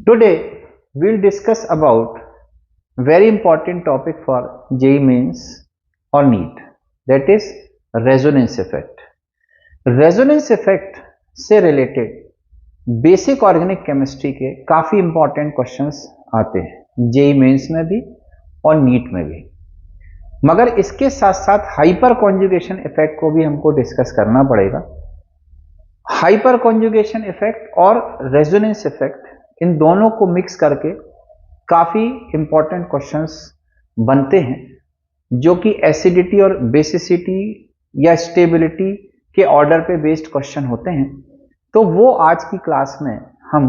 Today we'll discuss about very important topic for JEE Mains or NEET, that is resonance effect. Resonance effect से related basic organic chemistry के काफी important questions आते हैं JEE mains में भी और NEET में भी, मगर इसके साथ साथ हाइपर कॉन्जुगेशन इफेक्ट को भी हमको डिस्कस करना पड़ेगा। हाइपर कॉन्जुगेशन इफेक्ट और रेजोनेंस इफेक्ट, इन दोनों को मिक्स करके काफी इंपॉर्टेंट क्वेश्चंस बनते हैं जो कि एसिडिटी और बेसिसिटी या स्टेबिलिटी के ऑर्डर पे बेस्ड क्वेश्चन होते हैं। तो वो आज की क्लास में हम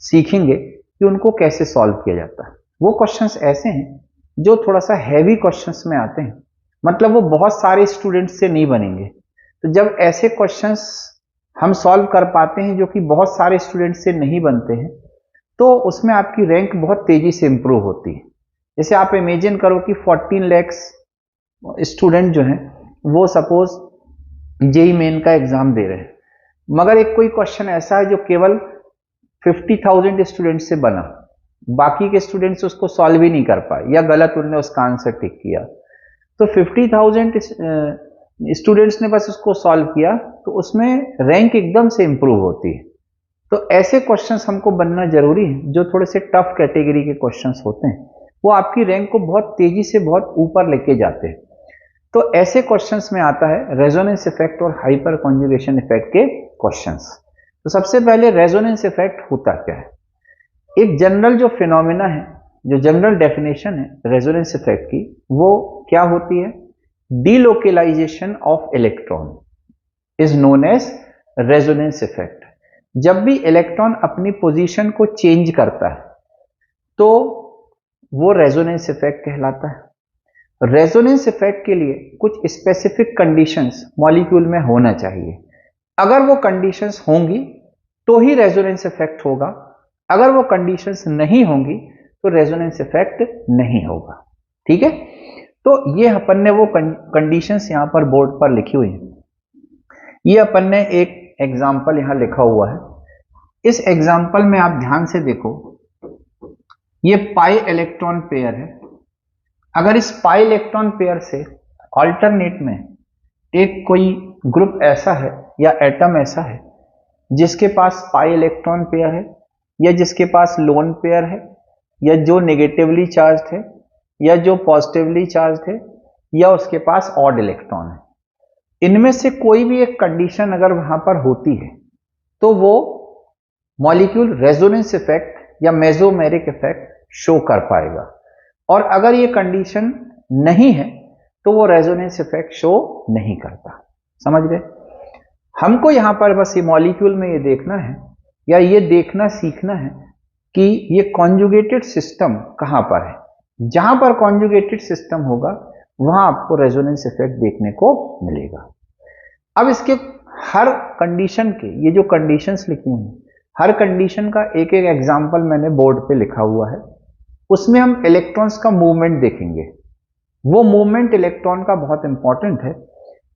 सीखेंगे कि उनको कैसे सॉल्व किया जाता है। वो क्वेश्चंस ऐसे हैं जो थोड़ा सा हैवी क्वेश्चंस में आते हैं, मतलब वो बहुत सारे स्टूडेंट्स से नहीं बनेंगे। तो जब ऐसे क्वेश्चंस हम सॉल्व कर पाते हैं जो कि बहुत सारे स्टूडेंट्स से नहीं बनते हैं, तो उसमें आपकी रैंक बहुत तेजी से इंप्रूव होती है। जैसे आप इमेजिन करो कि 14 लाख स्टूडेंट जो हैं वो सपोज जेई मेन का एग्जाम दे रहे हैं, मगर एक कोई क्वेश्चन ऐसा है जो केवल 50,000 स्टूडेंट से बना, बाकी के स्टूडेंट्स उसको सॉल्व ही नहीं कर पाए या गलत उन्होंने उसका आंसर टिक किया। तो 50,000 स्टूडेंट्स ने बस उसको सॉल्व किया, तो उसमें रैंक एकदम से इंप्रूव होती है। तो ऐसे क्वेश्चंस हमको बनना जरूरी है जो थोड़े से टफ कैटेगरी के क्वेश्चंस होते हैं, वो आपकी रैंक को बहुत तेजी से बहुत ऊपर लेके जाते हैं। तो ऐसे क्वेश्चंस में आता है रेजोनेंस इफेक्ट और हाइपर कॉन्जुगेशन इफेक्ट के क्वेश्चंस। तो सबसे पहले रेजोनेंस इफेक्ट होता क्या है? एक जनरल जो फिनोमिना है, जो जनरल डेफिनेशन है रेजोनेंस इफेक्ट की, वो क्या होती है? Delocalisation of electron is known as resonance effect. जब भी इलेक्ट्रॉन अपनी पोजीशन को चेंज करता है तो वो रेजोनेंस इफेक्ट कहलाता है। रेजोनेंस इफेक्ट के लिए कुछ स्पेसिफिक कंडीशंस मॉलिक्यूल में होना चाहिए। अगर वो कंडीशंस होंगी तो ही रेजोनेंस इफेक्ट होगा, अगर वो कंडीशंस नहीं होंगी तो रेजोनेंस इफेक्ट नहीं होगा। ठीक है, तो ये अपन ने वो कंडीशंस यहां पर बोर्ड पर लिखी हुई हैं। ये अपन ने एक एग्जाम्पल यहां लिखा हुआ है। इस एग्जाम्पल में आप ध्यान से देखो, ये पाई इलेक्ट्रॉन पेयर है। अगर इस पाई इलेक्ट्रॉन पेयर से अल्टरनेट में एक कोई ग्रुप ऐसा है या एटम ऐसा है जिसके पास पाई इलेक्ट्रॉन पेयर है, या जिसके पास लोन पेयर है, या जो नेगेटिवली चार्ज्ड है, या जो पॉजिटिवली चार्ज्ड है, या उसके पास ऑड इलेक्ट्रॉन है, इनमें से कोई भी एक कंडीशन अगर वहां पर होती है तो वो मॉलिक्यूल रेजोनेंस इफेक्ट या मेसोमेरिक इफेक्ट शो कर पाएगा। और अगर ये कंडीशन नहीं है तो वो रेजोनेंस इफेक्ट शो नहीं करता। समझ गए? हमको यहां पर बस ये मॉलिक्यूल में ये देखना है या ये देखना सीखना है कि ये कॉन्जुगेटेड सिस्टम कहां पर है। जहां पर कॉन्जुगेटेड सिस्टम होगा वहां आपको रेजोनेंस इफेक्ट देखने को मिलेगा। अब इसके हर कंडीशन के, ये जो कंडीशंस लिखी हुई हैं, हर कंडीशन का एक एक एग्जांपल मैंने बोर्ड पे लिखा हुआ है। उसमें हम इलेक्ट्रॉन्स का मूवमेंट देखेंगे। वो मूवमेंट इलेक्ट्रॉन का बहुत इंपॉर्टेंट है।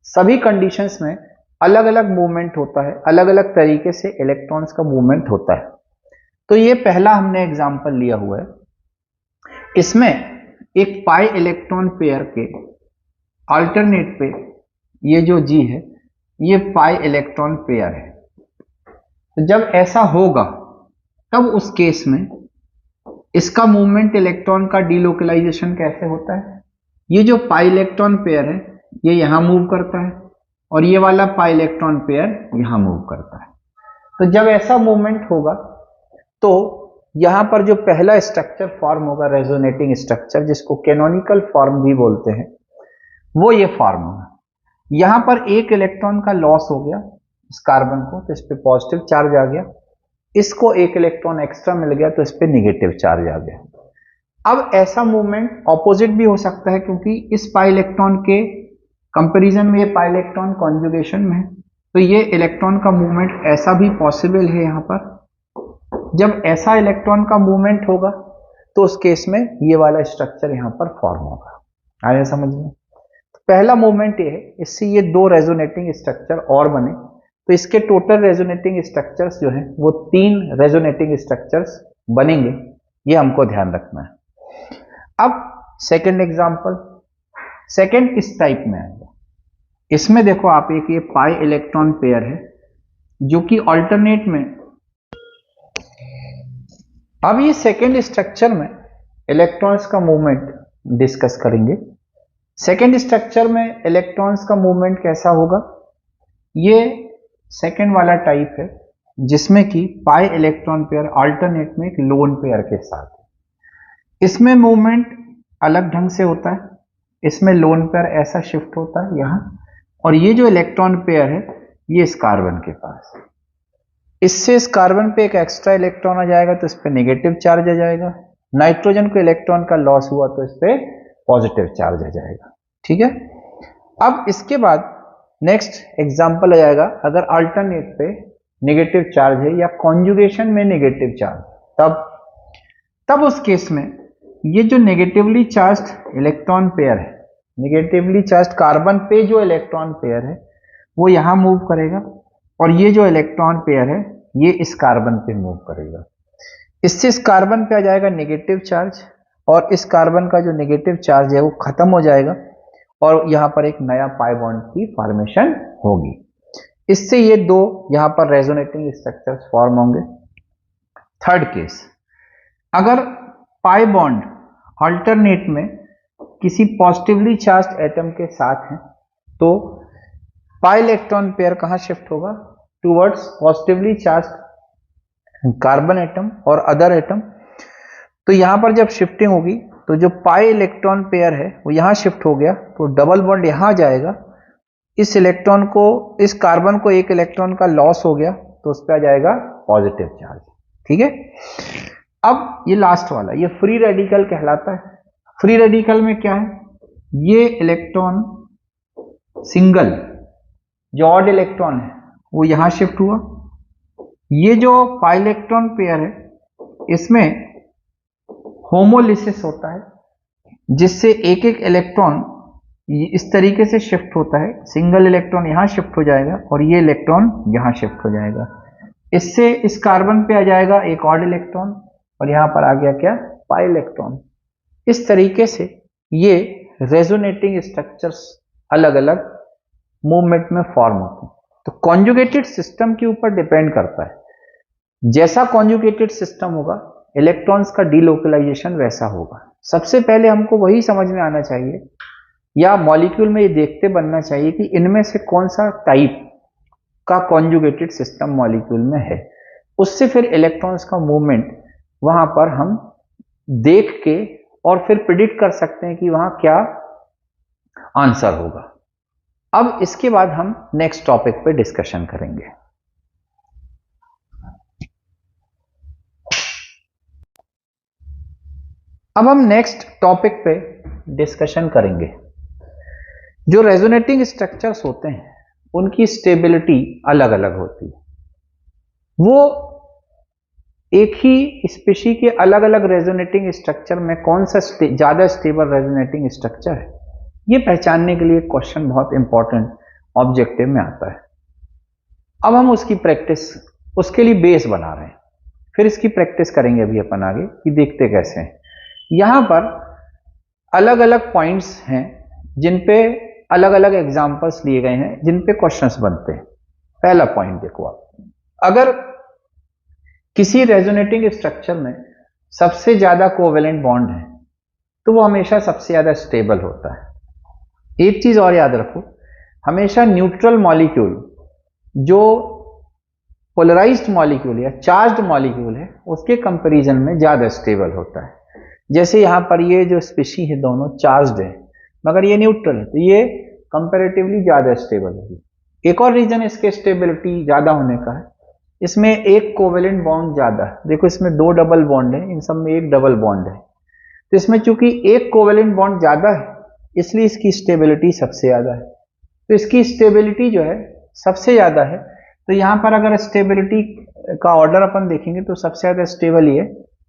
सभी कंडीशंस में अलग अलग मूवमेंट होता है, अलग अलग तरीके से इलेक्ट्रॉन्स का मूवमेंट होता है। तो ये पहला हमने एग्जांपल लिया हुआ है। इसमें एक पाई इलेक्ट्रॉन पेयर के अल्टरनेट पे ये जो जी है, ये पाई इलेक्ट्रॉन पेयर है। तो जब ऐसा होगा तब उस केस में इसका मूवमेंट इलेक्ट्रॉन का डीलोकलाइजेशन कैसे होता है? ये जो पाई इलेक्ट्रॉन पेयर है ये यहां मूव करता है और ये वाला पाई इलेक्ट्रॉन पेयर यहां मूव करता है। तो जब ऐसा मूवमेंट होगा तो यहां पर जो पहला स्ट्रक्चर फॉर्म होगा, रेजोनेटिंग स्ट्रक्चर, जिसको कैनोनिकल फॉर्म भी बोलते हैं, वो ये फॉर्म होगा। यहां पर एक इलेक्ट्रॉन का लॉस हो गया इस कार्बन को, तो इस पे पॉजिटिव चार्ज आ गया। इसको एक इलेक्ट्रॉन एक्स्ट्रा मिल गया तो इस पे नेगेटिव चार्ज आ गया। अब ऐसा मूवमेंट ऑपोजिट भी हो सकता है, क्योंकि इस पाई इलेक्ट्रॉन के कंपैरिजन में ये पाई इलेक्ट्रॉन कॉन्जुगेशन में है, तो ये इलेक्ट्रॉन का मूवमेंट ऐसा भी पॉसिबल है। यहां पर जब ऐसा इलेक्ट्रॉन का मूवमेंट होगा तो उस केस में ये वाला स्ट्रक्चर यहां पर फॉर्म होगा। आया समझ में? पहला मूवमेंट ये है, इससे ये दो रेजोनेटिंग स्ट्रक्चर और बने, तो इसके टोटल रेजोनेटिंग स्ट्रक्चर्स जो हैं वो 3 रेजोनेटिंग स्ट्रक्चर्स बनेंगे, ये हमको ध्यान रखना है। अब सेकंड एग्जांपल, सेकंड इस टाइप में आएगा। इसमें देखो आप, एक ये पाई इलेक्ट्रॉन पेयर है जो कि अल्टरनेट में, अब ये सेकंड स्ट्रक्चर में इलेक्ट्रॉन्स का मूवमेंट डिस्कस करेंगे। सेकंड स्ट्रक्चर में इलेक्ट्रॉन्स का मूवमेंट कैसा होगा, ये सेकंड वाला टाइप है जिसमें कि पाई इलेक्ट्रॉन पेयर अल्टरनेट में एक लोन पेयर के साथ है। इसमें मूवमेंट अलग ढंग से होता है, इसमें लोन पेयर ऐसा शिफ्ट होता है यहां, और ये जो इलेक्ट्रॉन पेयर है ये इस कार्बन के पास, इससे इस कार्बन पे एक एक्स्ट्रा इलेक्ट्रॉन आ जाएगा तो इस पे नेगेटिव चार्ज आ जाएगा। नाइट्रोजन को इलेक्ट्रॉन का लॉस हुआ तो इस पे पॉजिटिव चार्ज आ जाएगा। ठीक है, अब इसके बाद नेक्स्ट एग्जांपल आ जाएगा, अगर अल्टरनेट पे नेगेटिव चार्ज है या कॉन्जुगेशन में नेगेटिव चार्ज, तब उस केस में ये जो नेगेटिवली चार्ज्ड इलेक्ट्रॉन पेयर है, नेगेटिवली चार्ज्ड कार्बन पे जो इलेक्ट्रॉन पेयर है वो यहां मूव करेगा, और ये जो इलेक्ट्रॉन पेयर है ये इस कार्बन पे मूव करेगा। इससे इस कार्बन पे आ जाएगा नेगेटिव चार्ज, और इस कार्बन का जो नेगेटिव चार्ज है वो खत्म हो जाएगा, और यहां पर एक नया पाई बॉन्ड की फॉर्मेशन होगी। इससे ये दो यहां पर रेजोनेटिंग स्ट्रक्चर्स फॉर्म होंगे। थर्ड केस, अगर पाई बॉन्ड अल्टरनेट में किसी पॉजिटिवली चार्ज्ड एटम के साथ है तो पाई इलेक्ट्रॉन पेयर कहां शिफ्ट होगा, towards positively charged carbon atom और अदर एटम। तो यहां पर जब शिफ्टिंग होगी तो जो पाई इलेक्ट्रॉन पेयर है वो यहां शिफ्ट हो गया, तो डबल बॉन्ड यहां जाएगा, इस इलेक्ट्रॉन को, इस कार्बन को एक इलेक्ट्रॉन का लॉस हो गया तो उस पर आ जाएगा पॉजिटिव चार्ज। ठीक है, अब ये लास्ट वाला, ये फ्री रेडिकल कहलाता है। फ्री रेडिकल में क्या है, ये इलेक्ट्रॉन सिंगल, जो ऑड इलेक्ट्रॉन है वो यहां शिफ्ट हुआ, ये जो पाई इलेक्ट्रॉन पेयर है इसमें होमोलिसिस होता है, जिससे एक एक इलेक्ट्रॉन इस तरीके से शिफ्ट होता है, सिंगल इलेक्ट्रॉन यहां शिफ्ट हो जाएगा और ये इलेक्ट्रॉन यहां शिफ्ट हो जाएगा। इससे इस कार्बन पे आ जाएगा एक ऑड इलेक्ट्रॉन और यहां पर आ गया क्या, पाई इलेक्ट्रॉन। इस तरीके से ये रेजोनेटिंग स्ट्रक्चर्स अलग अलग मूवमेंट में फॉर्म होते हैं। तो कॉन्जुगेटेड सिस्टम के ऊपर डिपेंड करता है, जैसा कॉन्जुगेटेड सिस्टम होगा इलेक्ट्रॉन्स का डीलोकलाइजेशन वैसा होगा। सबसे पहले हमको वही समझ में आना चाहिए, या मॉलिक्यूल में ये देखते बनना चाहिए कि इनमें से कौन सा टाइप का कॉन्जुगेटेड सिस्टम मॉलिक्यूल में है। उससे फिर इलेक्ट्रॉन्स का मूवमेंट वहां पर हम देख के और फिर प्रिडिक्ट कर सकते हैं कि वहां क्या आंसर होगा। अब इसके बाद हम नेक्स्ट टॉपिक पे डिस्कशन करेंगे। अब हम नेक्स्ट टॉपिक पे डिस्कशन करेंगे। जो रेजोनेटिंग स्ट्रक्चर्स होते हैं उनकी स्टेबिलिटी अलग अलग होती है। वो एक ही स्पीशी के अलग अलग रेजोनेटिंग स्ट्रक्चर में कौन सा ज्यादा स्टेबल रेजोनेटिंग स्ट्रक्चर है, ये पहचानने के लिए क्वेश्चन बहुत इंपॉर्टेंट ऑब्जेक्टिव में आता है। अब हम उसकी प्रैक्टिस, उसके लिए बेस बना रहे हैं, फिर इसकी प्रैक्टिस करेंगे अभी अपन आगे कि देखते कैसे हैं। यहां पर अलग अलग पॉइंट्स हैं जिन पे अलग अलग एग्जांपल्स लिए गए हैं, जिन पे क्वेश्चंस बनते हैं। पहला पॉइंट देखो आप, अगर किसी रेजोनेटिंग स्ट्रक्चर में सबसे ज्यादा कोवेलेंट बॉन्ड है तो वो हमेशा सबसे ज्यादा स्टेबल होता है। एक चीज और याद रखो, हमेशा न्यूट्रल मॉलिक्यूल जो पोलराइज्ड मॉलिक्यूल या चार्ज्ड मॉलिक्यूल है उसके कंपैरिजन में ज्यादा स्टेबल होता है। जैसे यहां पर ये जो स्पीशी है दोनों चार्ज्ड है मगर ये न्यूट्रल है, तो ये कंपैरेटिवली ज्यादा स्टेबल होगी। एक और रीजन इसके स्टेबिलिटी ज्यादा होने का है, इसमें एक कोवेलेंट बॉन्ड ज्यादा है। देखो इसमें दो डबल बॉन्ड है, इन सब में एक डबल बॉन्ड है, तो इसमें चूंकि एक कोवेलेंट बॉन्ड ज्यादा है इसलिए इसकी स्टेबिलिटी सबसे ज्यादा है। तो इसकी स्टेबिलिटी जो है सबसे ज्यादा है, तो यहां पर अगर स्टेबिलिटी का ऑर्डर अपन देखेंगे तो सबसे ज्यादा स्टेबल ये,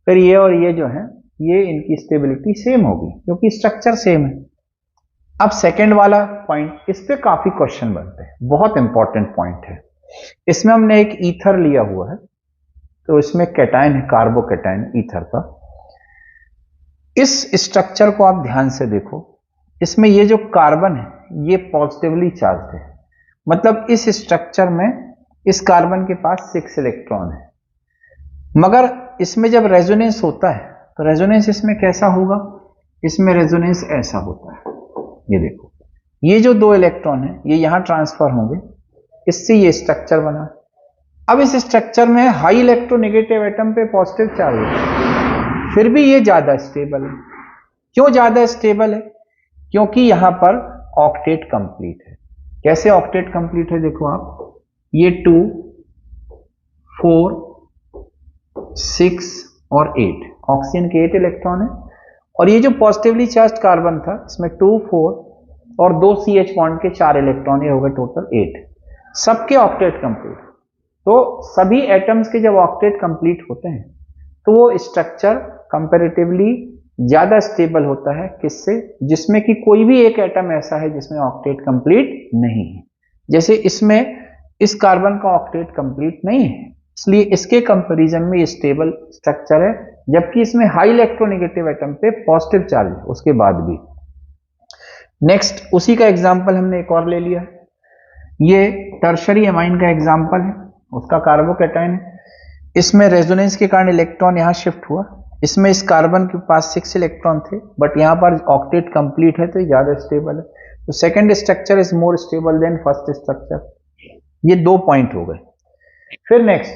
फिर ये और ये जो है ये इनकी स्टेबिलिटी सेम होगी क्योंकि स्ट्रक्चर सेम है। अब सेकंड वाला पॉइंट, इस पे काफी क्वेश्चन बनते हैं, बहुत इंपॉर्टेंट पॉइंट है। इसमें हमने एक ईथर लिया हुआ है, तो इसमें कैटायन है, कार्बोकैटायन ईथर का। इस स्ट्रक्चर को आप ध्यान से देखो, इसमें ये जो कार्बन है ये पॉजिटिवली चार्ज है, मतलब इस स्ट्रक्चर में इस कार्बन के पास 6 इलेक्ट्रॉन है। मगर इसमें जब रेजोनेंस होता है तो रेजोनेंस इसमें कैसा होगा, इसमें रेजोनेंस ऐसा होता है, ये देखो, ये जो 2 इलेक्ट्रॉन है ये यहां ट्रांसफर होंगे, इससे ये स्ट्रक्चर बना। अब इस स्ट्रक्चर में हाई इलेक्ट्रोनेगेटिव एटम पे पॉजिटिव चार्ज है, फिर भी ये ज्यादा स्टेबल है। क्यों ज्यादा स्टेबल है? क्योंकि यहां पर ऑक्टेट कंप्लीट है। कैसे ऑक्टेट कंप्लीट है? देखो आप, ये 2, 4, 6 और 8, ऑक्सीजन के 8 इलेक्ट्रॉन है, और ये जो पॉजिटिवली चार्ज कार्बन था इसमें 2, 4 और 2 CH बॉन्ड के 4 इलेक्ट्रॉन, ये हो गए टोटल 8, सबके ऑक्टेट कंप्लीट। तो सभी एटम्स के जब ऑक्टेट कंप्लीट होते हैं तो वो स्ट्रक्चर कंपैरेटिवली ज्यादा स्टेबल होता है, किससे? जिसमें कि कोई भी एक एटम ऐसा है जिसमें ऑक्टेट कंप्लीट नहीं है। जैसे इसमें इस कार्बन का ऑक्टेट कंप्लीट नहीं है, इसलिए इसके कंपैरिजन में ये स्टेबल स्ट्रक्चर है, जबकि इसमें हाई इलेक्ट्रोनेगेटिव एटम पे पॉजिटिव चार्ज है उसके बाद भी। नेक्स्ट, उसी का एग्जांपल हमने एक और ले लिया है, ये टर्शरी एमाइन का एग्जांपल है, उसका कार्बोकैटायन है। इसमें रेजोनेंस के कारण इलेक्ट्रॉन यहां शिफ्ट हुआ, इसमें इस कार्बन के पास 6 इलेक्ट्रॉन थे, बट यहां पर ऑक्टेट कंप्लीट है तो ये ज्यादा स्टेबल है। तो second structure is more stable than first structure. ये 2 पॉइंट हो गए। फिर next,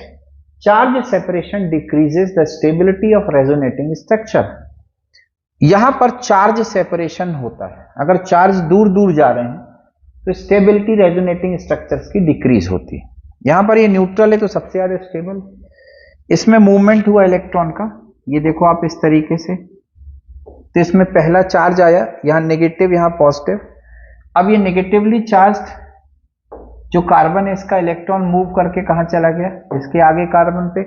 charge separation decreases the stability of resonating structure. यहां पर चार्ज सेपरेशन होता है, अगर चार्ज दूर दूर जा रहे हैं तो स्टेबिलिटी रेजोनेटिंग स्ट्रक्चर्स की डिक्रीज होती है। यहां पर ये न्यूट्रल है तो सबसे ज्यादा स्टेबल। इसमें मूवमेंट हुआ इलेक्ट्रॉन का, ये देखो आप इस तरीके से, तो इसमें पहला चार्ज आया, यहां नेगेटिव यहां पॉजिटिव। अब ये नेगेटिवली चार्ज जो कार्बन है इसका इलेक्ट्रॉन मूव करके कहां चला गया, इसके आगे कार्बन पे।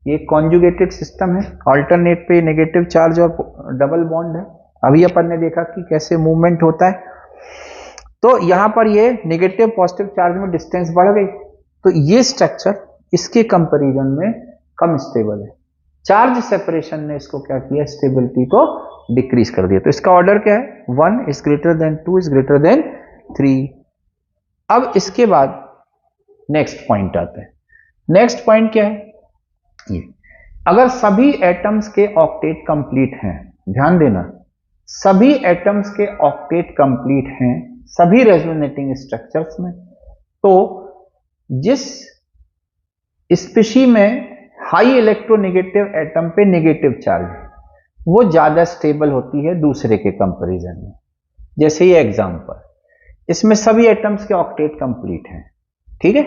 ये कॉन्जुगेटेड सिस्टम है, अल्टरनेट पे नेगेटिव चार्ज और डबल बॉन्ड है। अभी अपन ने देखा कि कैसे मूवमेंट होता है। तो यहां पर ये नेगेटिव पॉजिटिव चार्ज में डिस्टेंस बढ़ गई, तो ये स्ट्रक्चर इसके कंपैरिजन में कम स्टेबल है। चार्ज सेपरेशन ने इसको क्या किया, स्टेबिलिटी को डिक्रीज कर दिया। तो इसका ऑर्डर क्या है, 1 is greater then 2 is greater then 3। अब इसके बाद नेक्स्ट पॉइंट आता है। नेक्स्ट पॉइंट क्या है, ये अगर सभी एटम्स के ऑक्टेट कंप्लीट हैं, ध्यान देना, सभी एटम्स के ऑक्टेट कंप्लीट हैं सभी रेजोनेटिंग स्ट्रक्चर्स में, तो जिस स्पीशी में हाई इलेक्ट्रोनेगेटिव एटम पे नेगेटिव चार्ज है वो ज्यादा स्टेबल होती है दूसरे के कंपैरिजन में। जैसे ये एग्जांपल, इसमें सभी एटम्स के ऑक्टेट कंप्लीट हैं, ठीक है,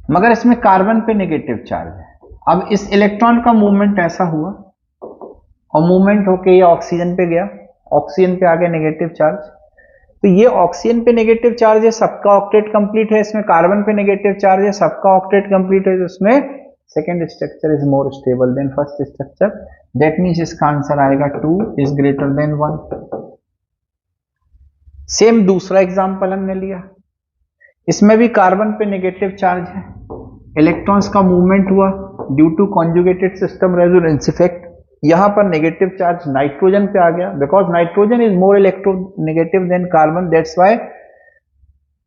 मगर इसमें कार्बन पे नेगेटिव चार्ज है। अब इस इलेक्ट्रॉन का मूवमेंट ऐसा हुआ और मूवमेंट होके ये ऑक्सीजन पे गया, ऑक्सीजन पे आ गया नेगेटिव चार्ज, तो ये ऑक्सीजन पे नेगेटिव चार्ज है, सबका ऑक्टेट कंप्लीट है। इसमें कार्बन पे नेगेटिव चार्ज है, सबका ऑक्टेट कंप्लीट है, तो इसमें second structure is more stable than first structure. That means इसका आंसर आएगा 2 इज ग्रेटर देन 1। सेम दूसरा एग्जांपल हमने लिया, इसमें भी कार्बन पे नेगेटिव चार्ज है, इलेक्ट्रॉन्स का मूवमेंट हुआ due to conjugated system resonance effect. यहां पर नेगेटिव चार्ज नाइट्रोजन पे आ गया, because nitrogen is more electronegative than carbon, that's why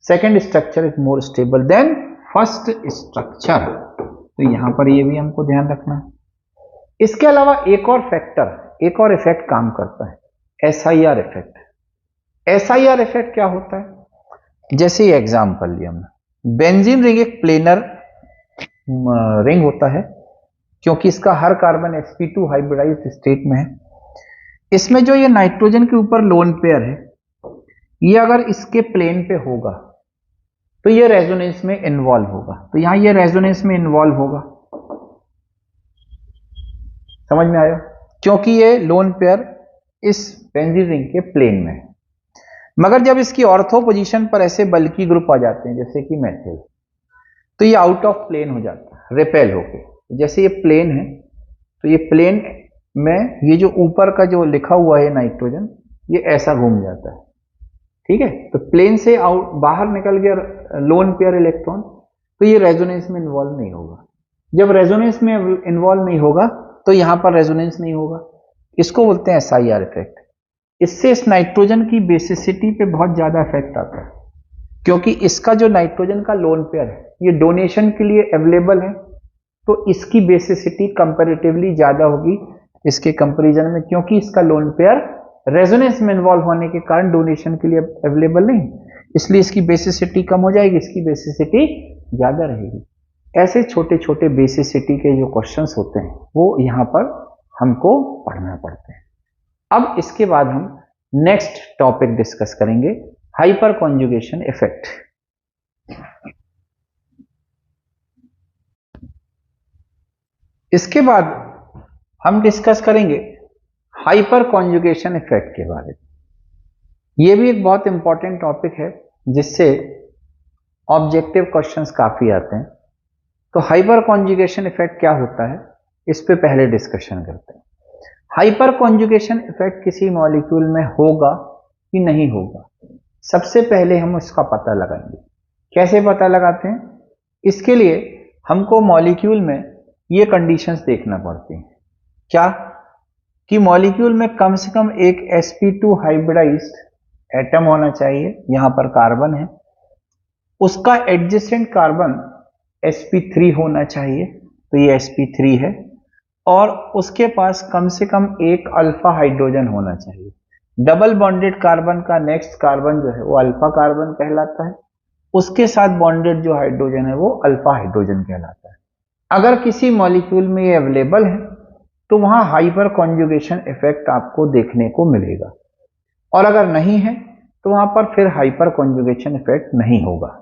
second structure is more stable than first structure. तो यहां पर ये भी हमको ध्यान रखना है। इसके अलावा एक और फैक्टर, एक और इफेक्ट काम करता है, SIR इफेक्ट। SIR इफेक्ट क्या होता है, जैसे ये एग्जांपल लिया हमने, बेंजीन रिंग एक प्लेनर रिंग होता है, क्योंकि इसका हर कार्बन sp2 हाइब्रिडाइज्ड स्टेट में है। इसमें जो ये नाइट्रोजन के ऊपर लोन पेयर है, ये अगर इसके प्लेन पे होगा तो ये रेजोनेंस में इन्वॉल्व होगा, तो यहां ये रेजोनेंस में इन्वॉल्व होगा, समझ में आया, क्योंकि ये लोन पेयर इस बेंजीन रिंग के प्लेन में है। मगर जब इसकी ऑर्थो पोजीशन पर ऐसे बल्की ग्रुप आ जाते हैं जैसे कि मेथिल, तो ये आउट ऑफ प्लेन हो जाता है, रिपेल होके। जैसे ये प्लेन है तो ये प्लेन में ये जो ऊपर का जो लिखा हुआ है नाइट्रोजन, ये ऐसा घूम जाता है, ठीक है। तो प्लेन से बाहर निकल गया लोन पेयर इलेक्ट्रॉन, तो ये रेजोनेंस में इन्वॉल्व नहीं होगा। जब रेजोनेंस में इन्वॉल्व नहीं होगा तो यहां पर रेजोनेंस नहीं होगा। इसको बोलते हैं SIR इफेक्ट। इससे इस नाइट्रोजन की बेसिसिटी पे बहुत ज्यादा इफेक्ट आता है, क्योंकि इसका जो नाइट्रोजन का लोन पेयर है ये डोनेशन के लिए अवेलेबल है, तो इसकी बेसिसिटी कंपैरेटिवली ज्यादा होगी इसके कंपैरिजन में, क्योंकि इसका लोन पेयर रेजोनेंस में इन्वॉल्व होने के कारण डोनेशन के लिए अवेलेबल नहीं, इसलिए इसकी बेसिसिटी कम हो जाएगी, इसकी बेसिसिटी ज्यादा रहेगी। ऐसे छोटे छोटे बेसिसिटी के जो क्वेश्चंस होते हैं वो यहाँ पर हमको पढ़ना पड़ते हैं। अब इसके बाद हम नेक्स्ट टॉपिक डिस्कस करेंगे, हाइपर कॉन्जुगेशन इफेक्ट। इसके बाद हम डिस्कस करेंगे हाइपर कॉन्जुगेशन इफेक्ट के बारे में। यह भी एक बहुत इंपॉर्टेंट टॉपिक है जिससे ऑब्जेक्टिव क्वेश्चंस काफी आते हैं। तो हाइपर कॉन्जुगेशन इफेक्ट क्या होता है, इस पे पहले डिस्कशन करते हैं। हाइपर कॉन्जुगेशन इफेक्ट किसी मॉलिक्यूल में होगा कि नहीं होगा, सबसे पहले हम उसका पता लगाएंगे। कैसे पता लगाते हैं? इसके लिए हमको मॉलिक्यूल में ये कंडीशंस देखना पड़ती हैं। क्या? कि मॉलिक्यूल में कम से कम एक sp2 हाइब्रिडाइज्ड एटम होना चाहिए, यहां पर कार्बन है, उसका एडजेसेंट कार्बन sp3 होना चाहिए, तो ये sp3 है, और उसके पास कम से कम एक अल्फा हाइड्रोजन होना चाहिए। डबल बॉन्डेड कार्बन का नेक्स्ट कार्बन जो है वो अल्फा कार्बन कहलाता है, उसके साथ बॉन्डेड जो हाइड्रोजन है वो अल्फा हाइड्रोजन कहलाता है। अगर किसी मॉलिक्यूल में ये अवेलेबल है तो वहां हाइपर कॉन्जुगेशन इफेक्ट आपको देखने को मिलेगा, और अगर नहीं है तो वहां पर फिर हाइपर कॉन्जुगेशन इफेक्ट नहीं होगा।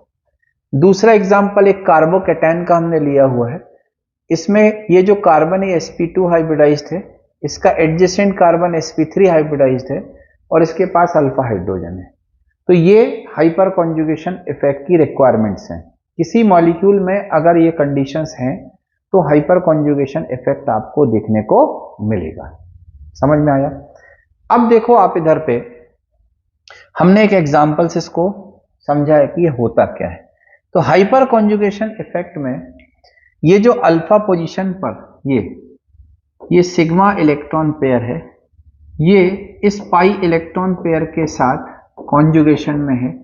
दूसरा एग्जांपल एक कार्बोकैटायन का हमने लिया हुआ है। इसमें ये जो कार्बन है sp2 हाइब्रिडाइज्ड है, इसका एडजेसेंट कार्बन sp3 हाइब्रिडाइज्ड है, और इसके पास अल्फा हाइड्रोजन है। तो ये हाइपर कॉन्जुगेशन इफेक्ट की रिक्वायरमेंट्स हैं। किसी मॉलिक्यूल में अगर ये कंडीशंस हैं तो हाइपर कॉन्जुगेशन इफेक्ट आपको देखने को मिलेगा। समझ में आया? अब देखो आप इधर पे हमने एक एग्जांपल से इसको समझा है कि ये होता क्या है। तो हाइपर कॉन्जुगेशन इफेक्ट में ये जो अल्फा पोजीशन पर ये सिग्मा इलेक्ट्रॉन पेयर है, ये इस पाई इलेक्ट्रॉन पेयर के साथ कॉन्जुगेशन में है,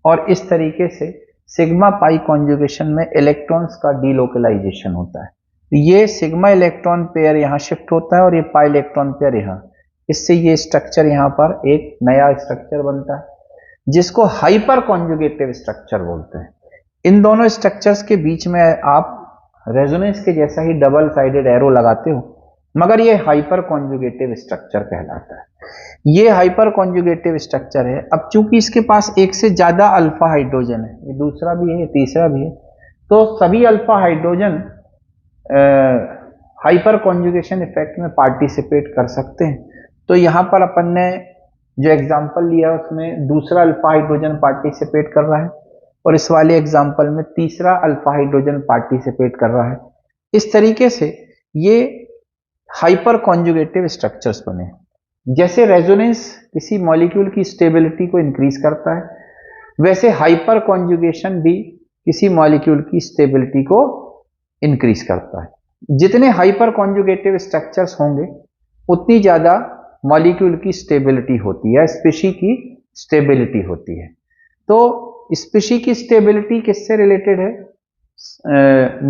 और इस तरीके से सिग्मा पाई कॉन्जुगेशन में इलेक्ट्रॉन्स का डीलोकलाइजेशन होता है। तो ये सिग्मा इलेक्ट्रॉन पेयर यहाँ शिफ्ट होता है और ये पाई इलेक्ट्रॉन पेयर यहाँ, इससे ये स्ट्रक्चर यहाँ पर एक नया स्ट्रक्चर बनता है जिसको हाइपर कॉन्जुगेटिव स्ट्रक्चर बोलते हैं। इन दोनों स्ट्रक्चर्स के बीच में आप रेजोनेंस के जैसा ही डबल साइडेड एरो लगाते हो, मगर ये हाइपर कॉन्जुगेटिव स्ट्रक्चर कहलाता है। ये हाइपर कॉन्जुगेटिव स्ट्रक्चर है। अब चूंकि इसके पास एक से ज्यादा अल्फा हाइड्रोजन है, ये दूसरा भी है, ये तीसरा भी है, तो सभी alpha hydrogen hyper conjugation effect में पार्टिसिपेट कर सकते हैं। तो यहाँ पर अपन ने जो एग्जांपल लिया उसमें दूसरा अल्फा हाइड्रोजन पार्टिसिपेट कर रहा है, और इस वाले एग्जांपल में तीसरा अल्फा हाइड्रोजन पार्टिसिपेट कर रहा है। इस तरीके से ये हाइपर कॉन्जुगेटिव स्ट्रक्चर्स बने। जैसे रेजोनेंस किसी मॉलिक्यूल की स्टेबिलिटी को इंक्रीज करता है, वैसे हाइपर कॉन्जुगेशन भी किसी मॉलिक्यूल की स्टेबिलिटी को इंक्रीज करता है। जितने हाइपर कॉन्जुगेटिव स्ट्रक्चर्स होंगे उतनी ज्यादा मॉलिक्यूल की स्टेबिलिटी होती है, स्पीशी की स्टेबिलिटी होती है। तो स्पीशी की स्टेबिलिटी किससे रिलेटेड है?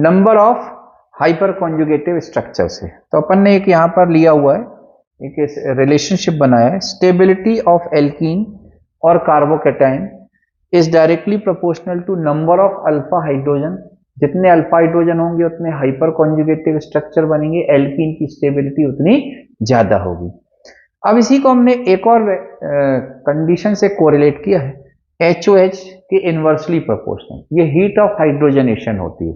Number of hyper conjugative structure से। तो अपन ने एक यहां पर लिया हुआ है, एक रिलेशनशिप बनाया है, स्टेबिलिटी ऑफ एल्कीन और carbocation is directly proportional to number of alpha hydrogen. जितने अल्फा हाइड्रोजन होंगे उतने हाइपर कॉन्जुगेटिव स्ट्रक्चर बनेंगे, एल्कीन की स्टेबिलिटी उतनी ज्यादा होगी। अब इसी को हमने एक और कंडीशन से कोरिलेट किया है, HOH के इनवर्सली प्रोपोर्शनल। ये हीट ऑफ हाइड्रोजनेशन होती है।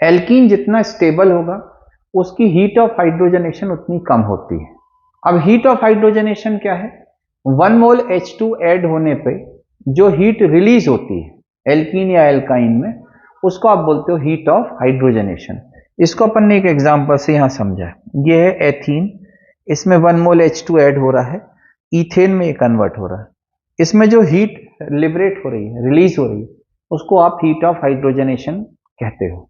एल्कीन जितना स्टेबल होगा उसकी हीट ऑफ हाइड्रोजनेशन उतनी कम होती है। अब हीट ऑफ हाइड्रोजनेशन क्या है? 1 मोल H2 ऐड होने पे जो हीट रिलीज होती है एल्कीन या एल्काइन में, उसको आप बोलते हो हीट ऑफ हाइड्रोजनेशन। इसको अपन ने एक एग्जांपल से यहां समझा है। ये है एथीन, इसमें 1 मोल H2 ऐड हो रहा है, इथेन में कन्वर्ट हो रहा है। इसमें जो हीट लिबरेट हो रही है, रिलीज हो रही है, उसको आप हीट ऑफ हाइड्रोजनेशन कहते हो।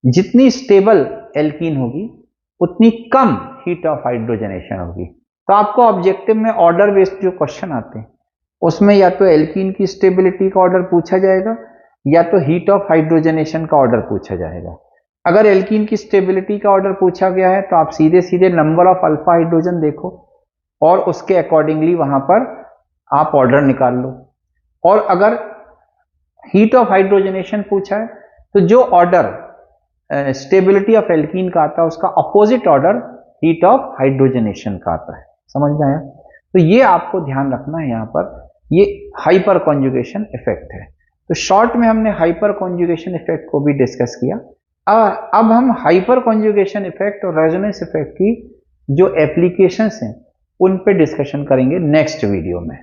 जितनी स्टेबल एल्कीन होगी उतनी कम हीट ऑफ हाइड्रोजनेशन होगी। तो आपको ऑब्जेक्टिव में ऑर्डर बेस्ड जो क्वेश्चन आते हैं उसमें या तो एल्कीन की स्टेबिलिटी का ऑर्डर पूछा जाएगा या तो हीट ऑफ हाइड्रोजनेशन का ऑर्डर पूछा जाएगा। अगर एल्कीन की स्टेबिलिटी का ऑर्डर पूछा गया है तो आप सीधे सीधे नंबर ऑफ अल्फा हाइड्रोजन देखो और उसके अकॉर्डिंगली वहां पर आप ऑर्डर निकाल लो। और अगर हीट ऑफ हाइड्रोजनेशन पूछा है तो जो ऑर्डर स्टेबिलिटी ऑफ एल्कीन का आता है उसका opposite order heat of hydrogenation का आता है। समझ में आया? तो ये आपको ध्यान रखना है, यहाँ पर ये हाइपर कॉन्जुगेशन इफेक्ट है। तो शॉर्ट में हमने हाइपर कॉन्जुगेशन इफेक्ट को भी डिस्कस किया। अब हम हाइपर कॉन्जुगेशन इफेक्ट और रेजोनेंस इफेक्ट की जो एप्लीकेशंस हैं उन पे डिस्कशन करेंगे नेक्स्ट वीडियो में।